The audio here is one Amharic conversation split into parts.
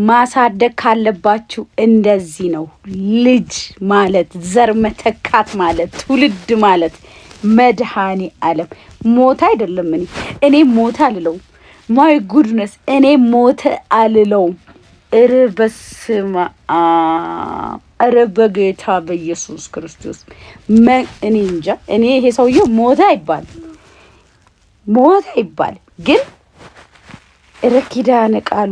ማሳደግ ካለባችሁ እንደዚህ ነው። ልጅ ማለት ዘር መተካት ማለት ትውልድ ማለት መድኃኔ ዓለም ሞት አይደለም። እኔ ሞት አልለውም። ማይ ጉድነስ እኔ ሞት አልለውም። በስመ አብ በጌታ በኢየሱስ ክርስቶስ እኔ እንጃ። እኔ ይሄ ሰውዬው ሞት አይባል ግን ኪዳነ ቃሏ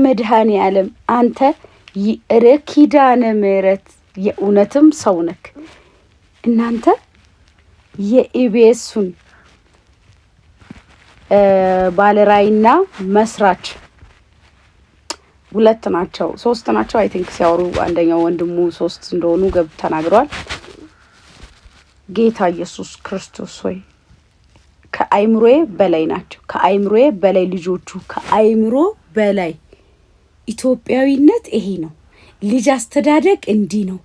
መድኃኔ ዓለም አንተ ኪዳነ ምሕረት የእውነትም ሰው ነክ። እናንተ የኢቢኤሱን ባለራዕይና መስራች ሁለት ናቸው 3 ናቸው አይ ቲንክ ሲያወሩ አንደኛው ወንድሙ 3 እንደሆኑ ተናግረዋል። ጌታ ኢየሱስ ክርስቶስ ሆይ ከአይምሮዬ በላይ ናቸው። ከአይምሮዬ በላይ ልጆቹ ከአይምሮ በላይ ኢትዮጵያዊነት ይሄ ነው። ልጅ አስተዳደግ እንዲህ ነው።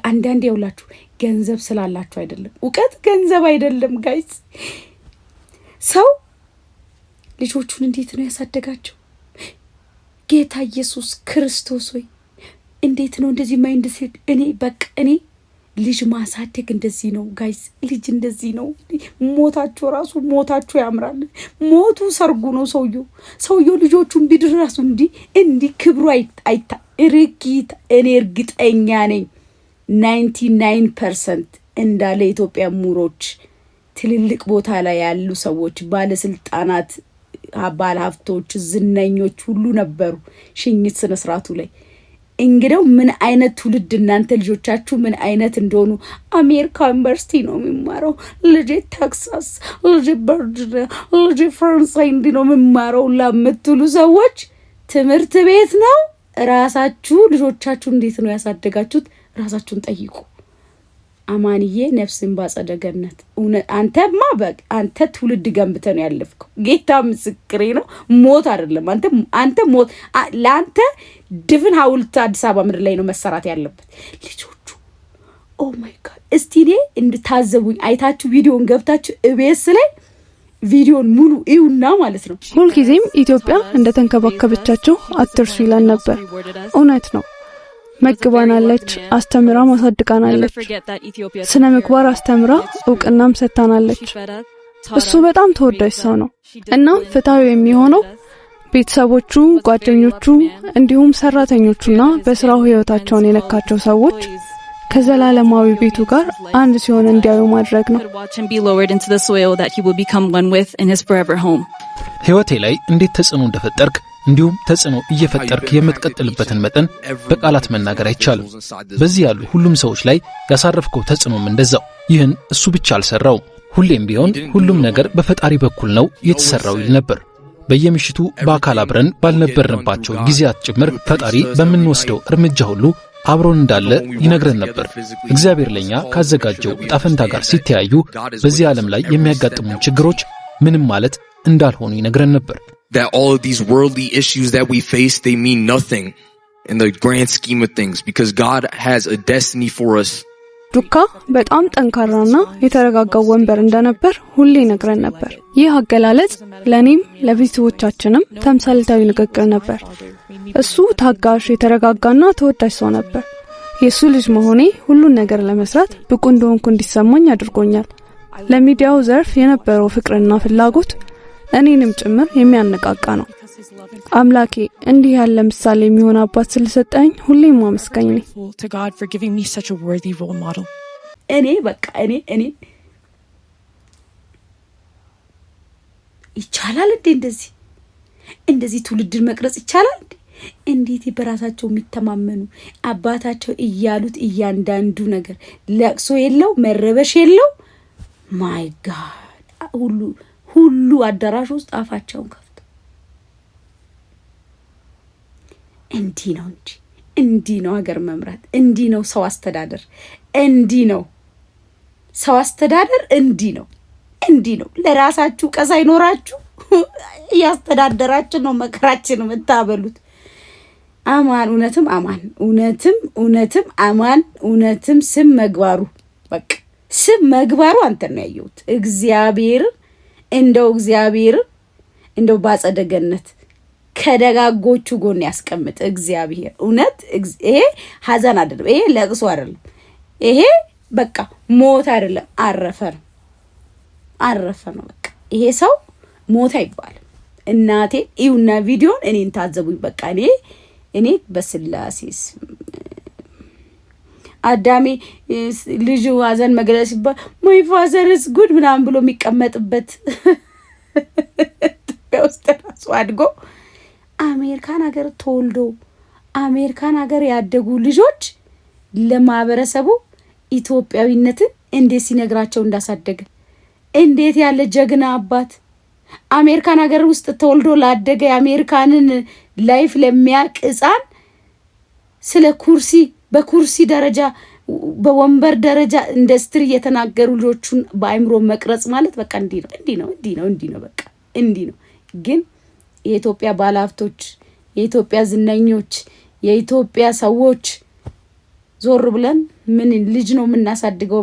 አንዳንዴ ያውላችሁ ገንዘብ ስላላችሁ አይደለም። እውቀት ገንዘብ አይደለም ጋይስ። ሰው ልጆቹን እንዴት ነው ያሳደጋቸው? ጌታ ኢየሱስ ክርስቶስ ሆይ እንዴት ነው እንደዚህ ማይንድ ሴት እኔ ልጅ ማሳደግ እንደዚህ ነው ጋይስ። ልጅ እንደዚህ ነው። ሞታችሁ ያምራል። ሞቱ ሰርጉ ነው። ሰውየው ልጆቹን ቢድር ራሱ እንዲህ ክብሩ አይታ እርግጥ እኔ እርግጠኛ ነኝ 99% እንዳለ ኢትዮጵያ ሙሮች ትልልቅ ቦታ ላይ ያሉ ሰዎች ባለስልጣናት ባለ ሀብቶች ዝነኞች ሁሉ ነበሩ ሽኝት ስነ ስርዓቱ ላይ። እንግዲው ምን አይነት ትውልድ እናንተ ልጆቻችሁ ምን አይነት እንደሆኑ አሜሪካ ዩኒቨርሲቲ ነው የሚማረው ልጅ ቴክሳስ ልጅ ቨርጂኒያ ልጅ ፈረንሳይ እንዲ ነው የሚማረው ለምትሉ ሰዎች ትምህርት ቤት ነው። ራሳችሁ ልጆቻችሁ እንዴት ነው ያሳደጋችሁት? ራሳችሁን ጠይቁ። አማንዬ ነፍስን ባጸደ ገነት አንተማ አንተ ትውልድ ገንብተህ ነው ያለፍከው። ጌታ ምስክሬ ነው። ሞት አይደለም አንተ ሞት ለአንተ ድፍን ሐውልት አዲስ አበባ ምድር ላይ ነው መሰራት ያለበት። ልጆቹ ኦ ማይ ጋድ እስቲ እኔ እንድታዘቡኝ አይታችሁ ቪዲዮን ገብታችሁ ኢቢኤስ ላይ ቪዲዮን ሙሉ ይውና ማለት ነው። ሁልጊዜም ኢትዮጵያ እንደተንከባከበቻቸው አትርሱ ይላል ነበር። እውነት ነው። መግባናለች፣ አስተምራ ማሳድጋናለች፣ ስነ ምግባር አስተምራ እውቅናም ሰጥታናለች። እሱ በጣም ተወዳጅ ሰው ነው እና ፍትሃዊ የሚሆነው ቤተሰቦቹ፣ ጓደኞቹ እንዲሁም ሰራተኞቹና በስራው ህይወታቸውን የነካቸው ሰዎች ከዘላለማዊ ቤቱ ጋር አንድ ሲሆን እንዲያዩ ማድረግ ነው። ህይወቴ ላይ እንዴት ተጽዕኖ እንደፈጠርክ እንዲሁም ተጽዕኖ እየፈጠርክ የምትቀጥልበትን መጠን በቃላት መናገር አይቻልም። በዚህ ያሉ ሁሉም ሰዎች ላይ ያሳረፍከው ተጽዕኖም እንደዛው። ይህን እሱ ብቻ አልሰራው። ሁሌም ቢሆን ሁሉም ነገር በፈጣሪ በኩል ነው የተሰራው ይል ነበር። በየምሽቱ በአካል አብረን ባልነበርንባቸው ጊዜያት ጭምር ፈጣሪ በምንወስደው እርምጃ ሁሉ አብሮን እንዳለ ይነግረን ነበር። እግዚአብሔር ለኛ ካዘጋጀው ጣፈንታ ጋር ሲተያዩ በዚህ ዓለም ላይ የሚያጋጥሙ ችግሮች ምንም ማለት እንዳልሆኑ ይነግረን ነበር። That all of these worldly issues that we face, they mean nothing in the grand scheme of things because God has a destiny for us. ዱካ በጣም ጠንካራና የተረጋጋው ወንበር እንደነበር ሁሌ ይነግረን ነበር። ይህ አገላለጽ ለኔም ለቤተሰቦቻችንም ተምሳሌታዊ ንግግር ነበር። እሱ ታጋሽ፣ የተረጋጋና ተወዳጅ ሰው ነበር። የሱ ልጅ መሆኔ ሁሉን ነገር ለመስራት ብቁ እንደሆንኩ እንዲሰማኝ አድርጎኛል። ለሚዲያው ዘርፍ የነበረው ፍቅርና ፍላጎት እኔንም ጭምር የሚያነቃቃ ነው። አምላኬ እንዲህ ያለ ምሳሌ የሚሆን አባት ስለሰጠኝ ሁሌም ማመስገን ነኝ። እኔ ይቻላል እንደዚህ ትውልድን መቅረጽ ይቻላል? እንዴት በራሳቸው የሚተማመኑ አባታቸው እያሉት እያንዳንዱ ነገር ለቅሶ የለው መረበሽ የለው። ማይ ጋድ ሁሉ አዳራሽ ውስጥ አፋቸውን ከፍተው እንዲህ ነው ሀገር መምራት፣ እንዲህ ነው ሰው አስተዳደር፣ እንዲህ ነው ለራሳችሁ ቀሳ ይኖራችሁ ያስተዳደራችሁ ነው መከራችን የምታበሉት። አማን እውነትም ስም መግባሩ በቃ ስም መግባሩ አንተ ነው ያየሁት። እግዚአብሔር እንደው ባጸደ ገነት ከደጋጎቹ ጎን ያስቀምጥ እግዚአብሔር። እውነት ይሄ ሐዘን አይደለም፣ ይሄ ለቅሶ አይደለም፣ ይሄ በቃ ሞት አይደለም፣ አረፈ ነው በቃ። ይሄ ሰው ሞት አይባልም። እናቴ ይውና ቪዲዮን እኔን ታዘቡኝ። በቃ እኔ በስላሴስ አዳሜ ልጁ ሐዘን መግለጽ ሲባል ማይ ፋዘርስ ጉድ ምናምን ብሎ የሚቀመጥበት ኢትዮጵያ ውስጥ ራሱ አድጎ አሜሪካን ሀገር ተወልዶ አሜሪካን ሀገር ያደጉ ልጆች ለማህበረሰቡ ኢትዮጵያዊነትን እንዴት ሲነግራቸው እንዳሳደገ እንዴት ያለ ጀግና አባት አሜሪካን ሀገር ውስጥ ተወልዶ ላደገ የአሜሪካንን ላይፍ ለሚያቅ ሕፃን ስለ ኩርሲ በኩርሲ ደረጃ በወንበር ደረጃ ኢንዱስትሪ የተናገሩ ልጆቹን በአይምሮ መቅረጽ ማለት በቃ እንዲህ ነው በቃ እንዲህ ነው። ግን የኢትዮጵያ ባለሀብቶች፣ የኢትዮጵያ ዝነኞች፣ የኢትዮጵያ ሰዎች ዞር ብለን ምን ልጅ ነው የምናሳድገው፣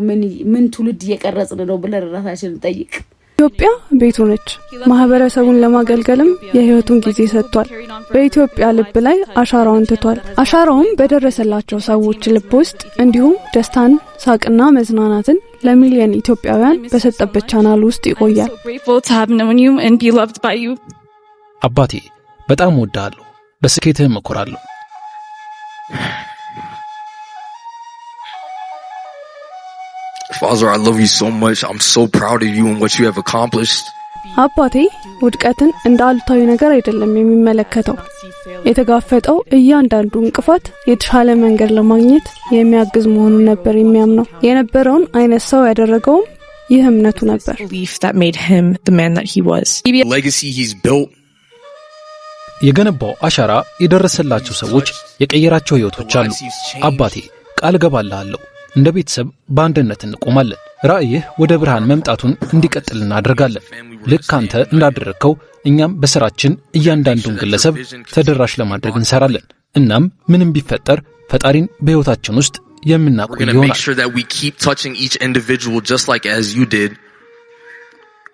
ምን ትውልድ እየቀረጽን ነው ብለን ራሳችንን ጠይቅ። ኢትዮጵያ ቤቱ ነች። ማህበረሰቡን ለማገልገልም የህይወቱን ጊዜ ሰጥቷል። በኢትዮጵያ ልብ ላይ አሻራውን ትቷል። አሻራውም በደረሰላቸው ሰዎች ልብ ውስጥ እንዲሁም ደስታን፣ ሳቅና መዝናናትን ለሚሊዮን ኢትዮጵያውያን በሰጠበት ቻናል ውስጥ ይቆያል። አባቴ በጣም እወድሃለሁ፣ በስኬትህም እኮራለሁ። Father, I love you so much. I'm so proud of you and what you have accomplished. አባቴ ውድቀትን እንደ አሉታዊ ነገር አይደለም የሚመለከተው። የተጋፈጠው እያንዳንዱ እንቅፋት የተሻለ መንገድ ለማግኘት የሚያግዝ መሆኑን ነበር የሚያምነው። የነበረውን አይነት ሰው ያደረገውም ይህ እምነቱ ነበር። Legacy he's built. የገነባው አሻራ የደረሰላቸው ሰዎች የቀየራቸው ህይወቶች አሉ። አባቴ ቃል ገባልሃለሁ፣ እንደ ቤተሰብ በአንድነት እንቆማለን። ራእይህ ወደ ብርሃን መምጣቱን እንዲቀጥል እናደርጋለን። ልክ አንተ እንዳደረግከው እኛም በስራችን እያንዳንዱን ግለሰብ ተደራሽ ለማድረግ እንሰራለን። እናም ምንም ቢፈጠር ፈጣሪን በህይወታችን ውስጥ የምናቆይ ይሆናል። Make sure that we keep touching each individual just like as you did.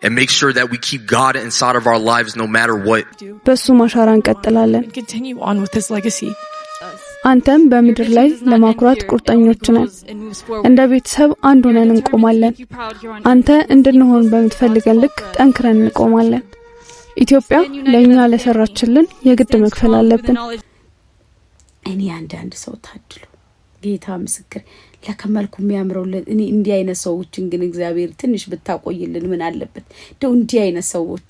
And make sure that we keep God inside of our lives no matter what. በሱ ማሻራ እንቀጥላለን። አንተም በምድር ላይ ለማኩራት ቁርጠኞች ነን። እንደ ቤተሰብ አንድ ሆነን እንቆማለን። አንተ እንድንሆን በምትፈልገን ልክ ጠንክረን እንቆማለን። ኢትዮጵያ ለኛ ለሰራችልን የግድ መክፈል አለብን። እኔ አንዳንድ ሰው ታድሎ ጌታ ምስክር ለከመልኩ የሚያምረው እኔ እንዲህ አይነት ሰዎችን ግን እግዚአብሔር ትንሽ ብታቆይልን ምን አለበት? እንደው እንዲህ አይነት ሰዎች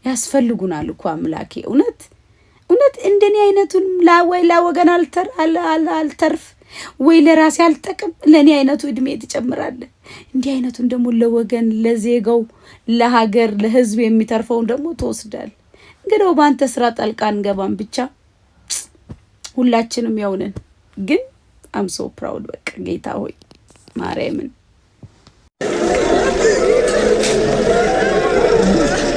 ያስፈልጉናል እኮ አምላኬ። እውነት እንደኔ አይነቱን ወይ ለወገን አልተርፍ ወይ ለራሴ አልጠቅም፣ ለኔ አይነቱ እድሜ ትጨምራለ። እንዲህ አይነቱን ደግሞ ለወገን ለዜጋው ለሀገር ለህዝብ የሚተርፈውን ደግሞ ተወስዳል። እንግዲህ ባንተ ስራ ጣልቃ እንገባም ብቻ ሁላችንም ያውነን። ግን I'm so proud በቃ ጌታ ሆይ ማርያምን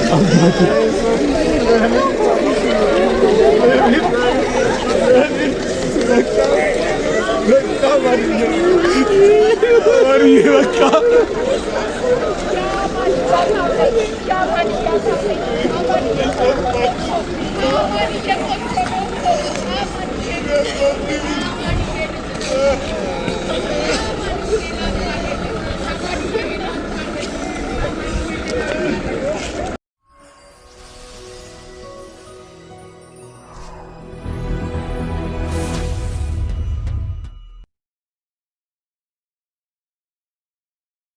Oh my God.